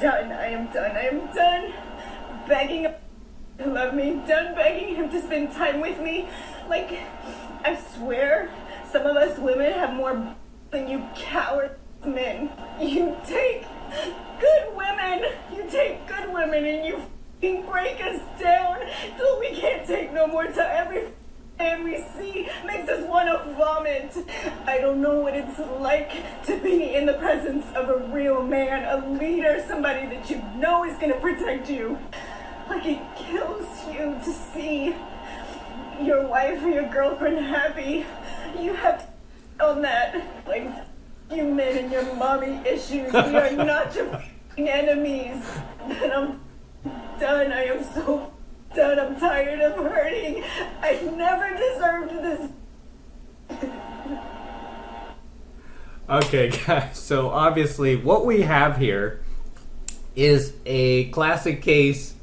done. I am done. I am done begging him to love me. Done begging him to spend time with me. Like, I swear, some of us women have more than you coward men. You take good women. You take good women and you f***ing break us down till we can't take no more, till every man we see makes us want to vomit. I don't know what it's like to be in the presence of a real man, a leader, somebody that you know is going to protect you. Like, it kills you to see your wife or your girlfriend happy. You have to on that. Like, you men and your mommy issues, we are not your f***ing enemies. And I'm done. I am so done. I'm tired of hurting. I never deserved this. Okay, guys, so obviously what we have here is a classic case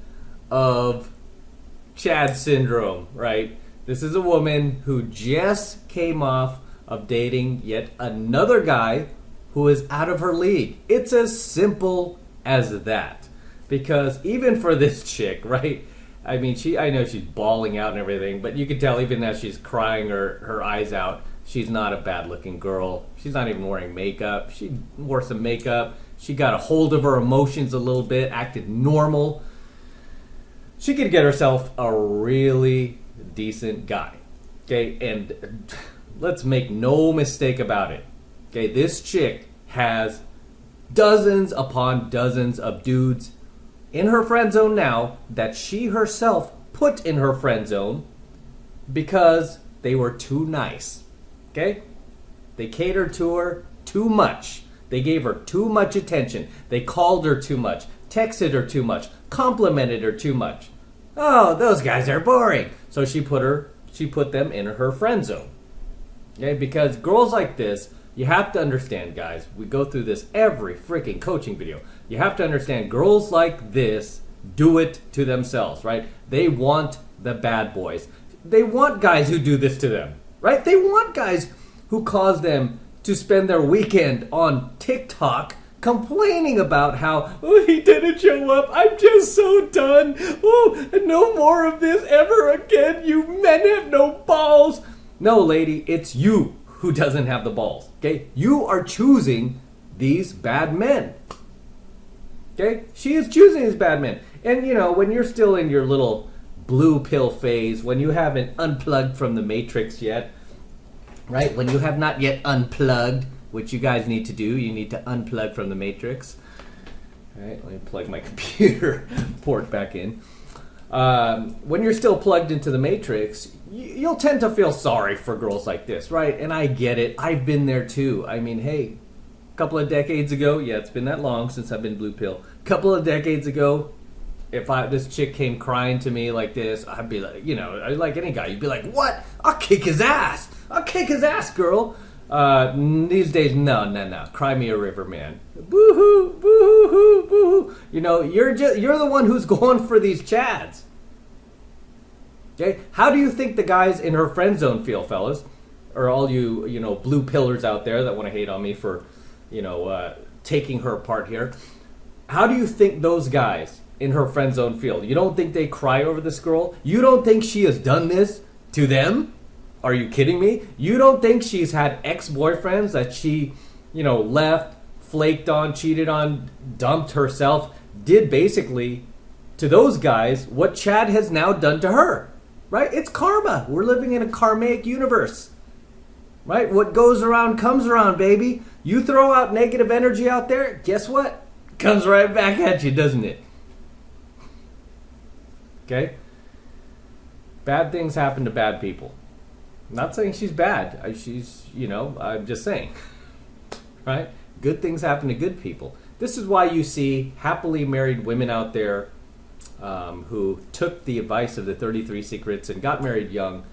of Chad syndrome, right? This is a woman who just came off of dating yet another guy who is out of her league. It's as simple as that. Because even for this chick, right? I mean, I know she's bawling out and everything, but you can tell even as she's crying her eyes out, she's not a bad-looking girl. She's not even wearing makeup. She wore some makeup. She got a hold of her emotions a little bit, acted normal. She could get herself a really decent guy. Okay, and let's make no mistake about it. Okay, this chick has dozens upon dozens of dudes in her friend zone now that she herself put in her friend zone because they were too nice. Okay? They catered to her too much. They gave her too much attention. They called her too much, texted her too much, complimented her too much. Oh, those guys are boring. So she put them in her friend zone. Okay? Because girls like this, you have to understand, guys, we go through this every freaking coaching video. You have to understand, girls like this do it to themselves, right? They want the bad boys. They want guys who do this to them, right? They want guys who cause them to spend their weekend on TikTok complaining about how, oh, he didn't show up. I'm just so done. Oh, no more of this ever again. You men have no balls. No, lady, it's you who doesn't have the balls, okay? You are choosing these bad men, okay? She is choosing these bad men. And, you know, when you're still in your little blue pill phase, when you haven't unplugged from the Matrix yet, right? When you have not yet unplugged, which you guys need to do, you need to unplug from the Matrix. All right, let me plug my computer port back in. When you're still plugged into the Matrix, you'll tend to feel sorry for girls like this, right? And I get it. I've been there too. I mean, hey, a couple of decades ago, yeah, it's been that long since I've been blue pill. A couple of decades ago, if this chick came crying to me like this, I'd be like, you know, like any guy, you'd be like, what? I'll kick his ass. I'll kick his ass, girl. These days, no. Cry me a river, man. Boo-hoo, boo-hoo, boo-hoo. You know, you're the one who's going for these chads. Okay? How do you think the guys in her friend zone feel, fellas? Or all you know, blue pillars out there that want to hate on me for, you know, taking her apart here. How do you think those guys in her friend zone feel? You don't think they cry over this girl? You don't think she has done this to them? Are you kidding me? You don't think she's had ex-boyfriends that she, you know, left, flaked on, cheated on, dumped herself, did basically to those guys what Chad has now done to her? Right? It's karma. We're living in a karmic universe. Right? What goes around comes around, baby. You throw out negative energy out there, guess what? Comes right back at you, doesn't it? Okay? Bad things happen to bad people. I'm not saying she's bad. She's, you know, I'm just saying. Right? Good things happen to good people. This is why you see happily married women out there who took the advice of the 33 Secrets and got married young.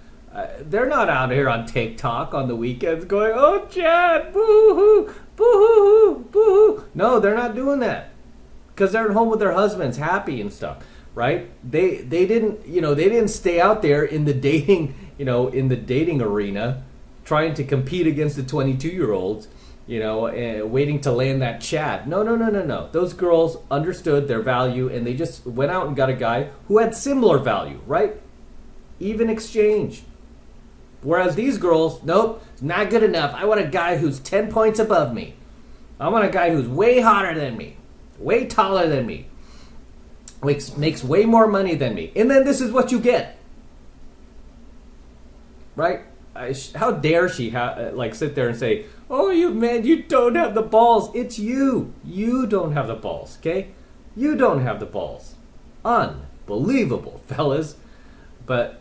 They're not out here on TikTok on the weekends going, oh, Chad, boo-hoo, boo-hoo, boo-hoo. No, they're not doing that because they're at home with their husbands, happy and stuff, right? They didn't stay out there in the dating, in the dating arena trying to compete against the 22-year-olds waiting to land that Chad. No. Those girls understood their value, and they just went out and got a guy who had similar value, right? Even exchange. Whereas these girls, nope, it's not good enough. I want a guy who's 10 points above me. I want a guy who's way hotter than me, way taller than me, makes way more money than me. And then this is what you get. Right? How dare she sit there and say, oh, you don't have the balls. It's you. You don't have the balls, okay? You don't have the balls. Unbelievable, fellas. But,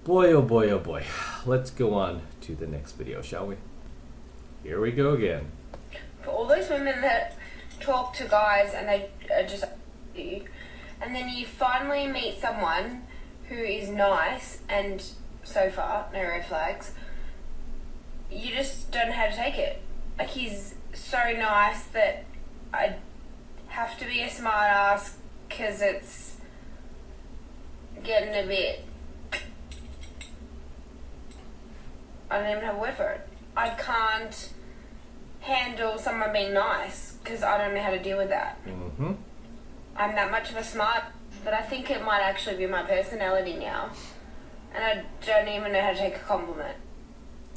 boy, oh boy, oh boy. Let's go on to the next video, shall we? Here we go again. For all those women that talk to guys and they are just you, and then you finally meet someone who is nice and so far no red flags, you just don't know how to take it. Like, he's so nice that I have to be a smart ass because it's getting a bit, I don't even have a word for it. I can't handle someone being nice because I don't know how to deal with that. Mm-hmm. I'm that much of a smart, but I think it might actually be my personality now. And I don't even know how to take a compliment.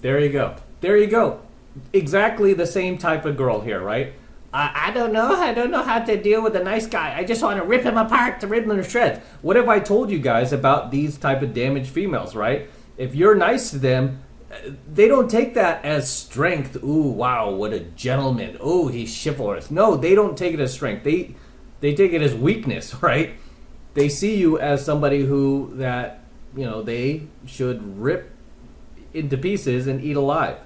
There you go. There you go. Exactly the same type of girl here, right? I don't know. I don't know how to deal with a nice guy. I just want to rip him apart, to rip him to shreds. What have I told you guys about these type of damaged females, right? If you're nice to them, they don't take that as strength. Ooh, wow, what a gentleman. Oh, he's chivalrous. No, they don't take it as strength. They take it as weakness, right? They see you as somebody who that, they should rip into pieces and eat alive.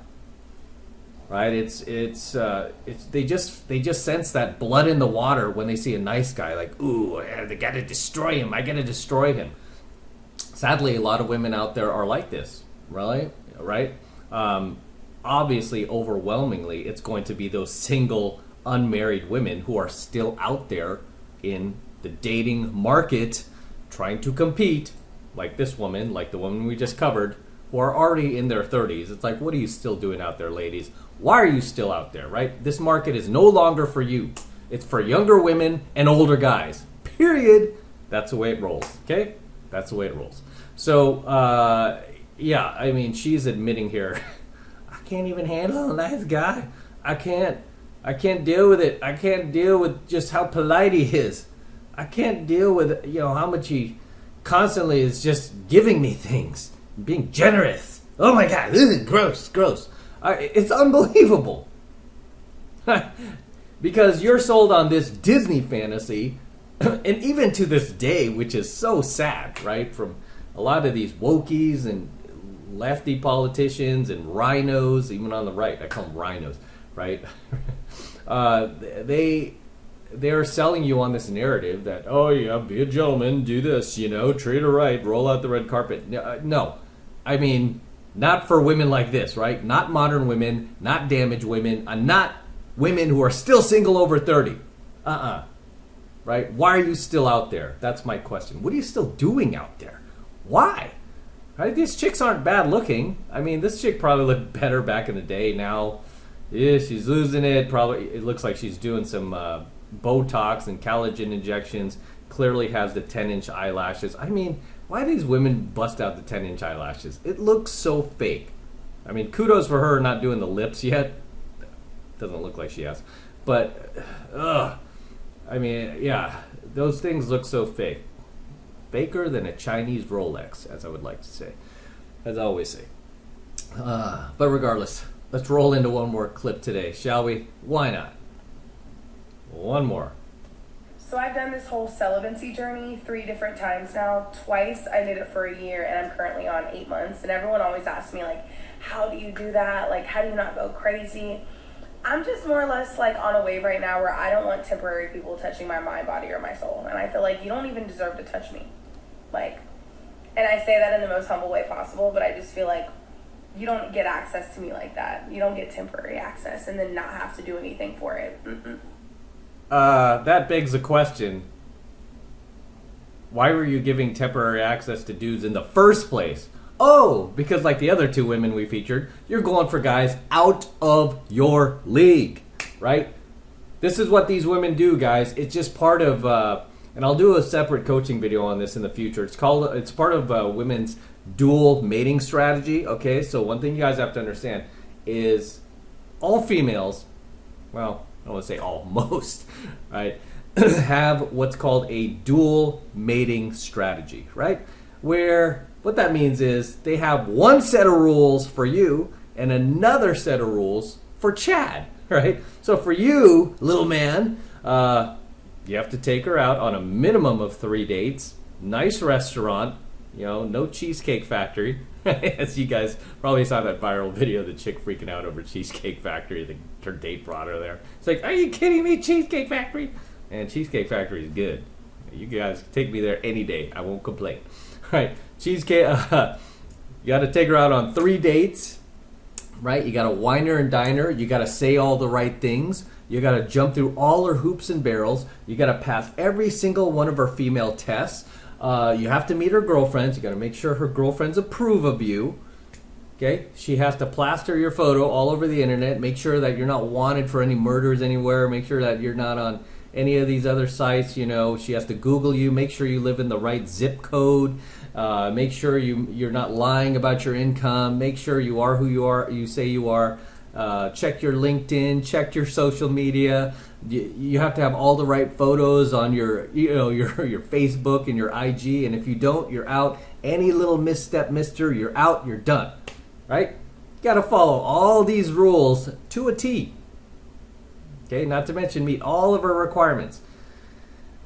Right? They just sense that blood in the water when they see a nice guy. Like, ooh, they gotta destroy him. I gotta destroy him. Sadly, a lot of women out there are like this, really, right? Obviously, overwhelmingly, it's going to be those single, unmarried women who are still out there in the dating market, trying to compete, like this woman, like the woman we just covered, who are already in their 30s. It's like, what are you still doing out there, ladies? Why are you still out there, right? This market is no longer for you. It's for younger women and older guys. Period. That's the way it rolls, okay? That's the way it rolls. So, yeah, I mean, she's admitting here, I can't even handle a nice guy. I can't deal with it. I can't deal with just how polite he is. I can't deal with, how much he constantly is just giving me things, being generous. Oh my God, this is gross. It's unbelievable. Because you're sold on this Disney fantasy, and even to this day, which is so sad, right? From a lot of these wokies and lefty politicians and rhinos, even on the right, I call them rhinos, right? They're selling you on this narrative that, oh yeah, be a gentleman, do this, treat her right, roll out the red carpet. No, I mean, not for women like this, right? Not modern women, not damaged women, not women who are still single over 30. Right? Why are you still out there? That's my question. What are you still doing out there? Why? Right? These chicks aren't bad looking. I mean, this chick probably looked better back in the day. Now, yeah, she's losing it. Probably, it looks like she's doing some Botox and collagen injections. Clearly has the 10-inch eyelashes. I mean, why do these women bust out the 10-inch eyelashes? It looks so fake. I mean, kudos for her not doing the lips yet. Doesn't look like she has. But, I mean, yeah, those things look so fake. Faker than a Chinese Rolex, as I would like to say. As I always say. But regardless, let's roll into one more clip today, shall we? Why not? One more. So I've done this whole celibacy journey 3 different times now. Twice I did it for a year, and I'm currently on 8 months. And everyone always asks me, like, how do you do that? Like, how do you not go crazy? I'm just more or less, like, on a wave right now where I don't want temporary people touching my mind, body, or my soul. And I feel like you don't even deserve to touch me. Like, and I say that in the most humble way possible, but I just feel like you don't get access to me like that. You don't get temporary access and then not have to do anything for it. That begs the question. Why were you giving temporary access to dudes in the first place? Oh, because like the other two women we featured, you're going for guys out of your league, right? This is what these women do, guys. It's just part of, and I'll do a separate coaching video on this in the future. It's part of women's dual mating strategy, okay? So one thing you guys have to understand is all females, well, I don't want to say all, most, right, have what's called a dual mating strategy, right? Where what that means is they have one set of rules for you and another set of rules for Chad, right? So for you, little man, you have to take her out on a minimum of 3 dates, nice restaurant, you know, no Cheesecake Factory. As you guys probably saw that viral video of the chick freaking out over Cheesecake Factory. Her date brought her there. It's like, are you kidding me, Cheesecake Factory? And Cheesecake Factory is good. You guys take me there any day. I won't complain. Right, cheesecake. You got to take her out on 3 dates. Right, you got to wine her and dine her. You got to say all the right things. You got to jump through all her hoops and barrels. You got to pass every single one of her female tests. You have to meet her girlfriends. You got to make sure her girlfriends approve of you. Okay, she has to plaster your photo all over the internet. Make sure that you're not wanted for any murders anywhere. Make sure that you're not on any of these other sites. You know, she has to Google you. Make sure you live in the right zip code. Make sure you're not lying about your income. Make sure you are who you say you are. Check your LinkedIn. Check your social media. You have to have all the right photos on your Facebook and your IG. And if you don't, you're out. Any little misstep, mister, you're out. You're done. Right? You got to follow all these rules to a T. Okay, not to mention meet all of her requirements.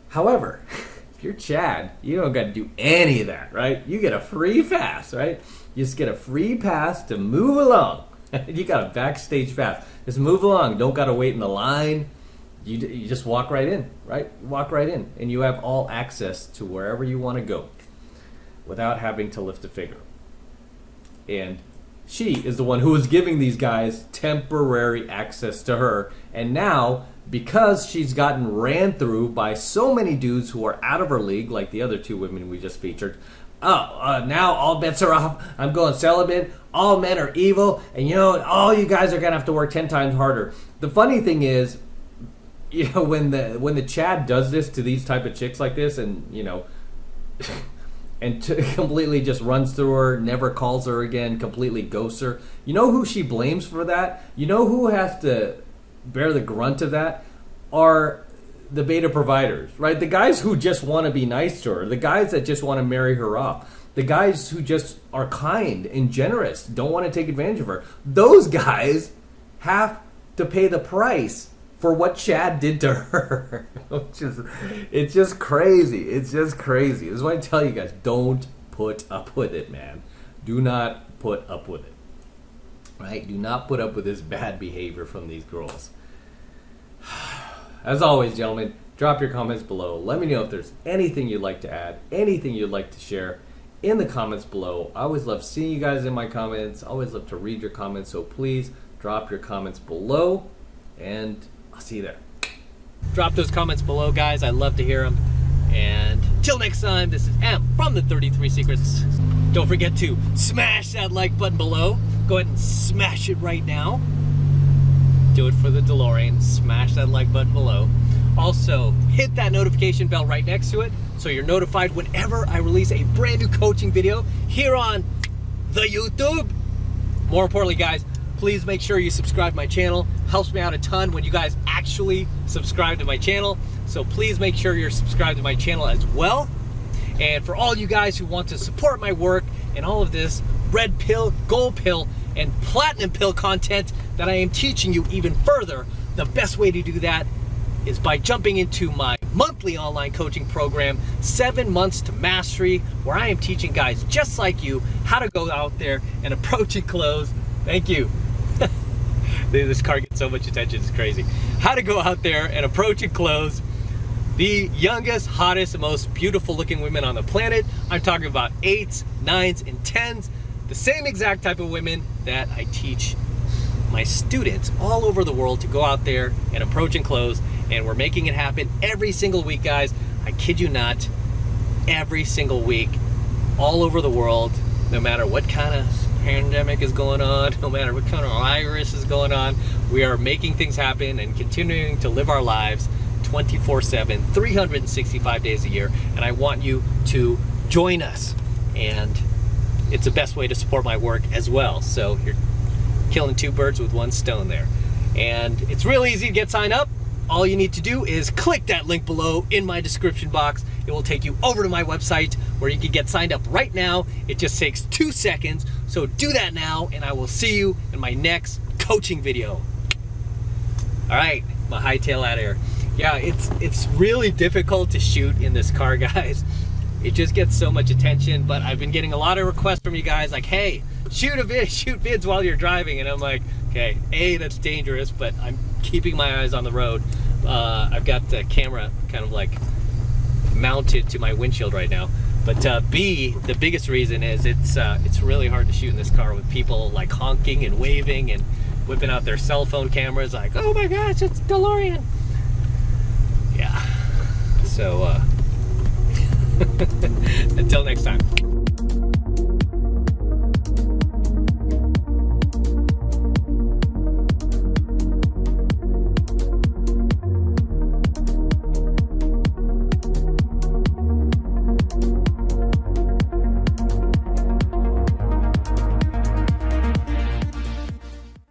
However, if you're Chad, you don't got to do any of that, right? You get a free pass, right? You just get a free pass to move along. You got a backstage pass. Just move along. Don't got to wait in the line. You just walk right in, right? You walk right in, and you have all access to wherever you want to go without having to lift a finger. And she is the one who is giving these guys temporary access to her. And now, because she's gotten ran through by so many dudes who are out of her league, like the other two women we just featured, now all bets are off. I'm going celibate. All men are evil. And, all you guys are going to have to work 10 times harder. The funny thing is, when the Chad does this to these type of chicks like this and, and completely just runs through her, never calls her again, completely ghosts her. You know who she blames for that? You know who has to bear the grunt of that? Are the beta providers, right? The guys who just want to be nice to her, the guys that just want to marry her off, the guys who just are kind and generous, don't want to take advantage of her. Those guys have to pay the price for what Chad did to her. It's just crazy. It's just crazy. This is why I tell you guys, don't put up with it, man. Do not put up with it. Right? Do not put up with this bad behavior from these girls. As always, gentlemen, drop your comments below. Let me know if there's anything you'd like to add, anything you'd like to share in the comments below. I always love seeing you guys in my comments. I always love to read your comments, so please drop your comments below, and I'll see you there. Drop those comments below, guys. I love to hear them. And till next time, this is M from the 33 Secrets. Don't forget to smash that like button below. Go ahead and smash it right now. Do it for the DeLorean. Smash that like button below. Also, hit that notification bell right next to it so you're notified whenever I release a brand new coaching video here on the YouTube. More importantly, guys, please make sure you subscribe to my channel. Helps me out a ton when you guys actually subscribe to my channel. So please make sure you're subscribed to my channel as well. And for all you guys who want to support my work and all of this red pill, gold pill, and platinum pill content that I am teaching you even further, the best way to do that is by jumping into my monthly online coaching program, 7 Months to Mastery, where I am teaching guys just like you how to go out there and approach and close. Thank you. This car gets so much attention, it's crazy. How to go out there and approach and close the youngest, hottest, and most beautiful looking women on the planet. I'm talking about 8s, 9s, and 10s. The same exact type of women that I teach my students all over the world to go out there and approach and close. And we're making it happen every single week, guys. I kid you not, every single week, all over the world. no matter what kind of pandemic is going on, no matter what kind of virus is going on, we are making things happen and continuing to live our lives 24/7, 365 days a year. And I want you to join us. And it's the best way to support my work as well. So you're killing two birds with one stone there. And it's real easy to get signed up. All you need to do is click that link below in my description box. It will take you over to my website where you can get signed up right now. It just takes 2 seconds. So do that now, and I will see you in my next coaching video. All right, my hightail out of here. Yeah, it's really difficult to shoot in this car, guys. It just gets so much attention, but I've been getting a lot of requests from you guys like, hey, shoot vids while you're driving. And I'm like, okay, A, that's dangerous, but I'm keeping my eyes on the road. I've got the camera kind of like mounted to my windshield right now. But B, the biggest reason is it's really hard to shoot in this car with people like honking and waving and whipping out their cell phone cameras like, oh my gosh, it's DeLorean. Yeah, so until next time.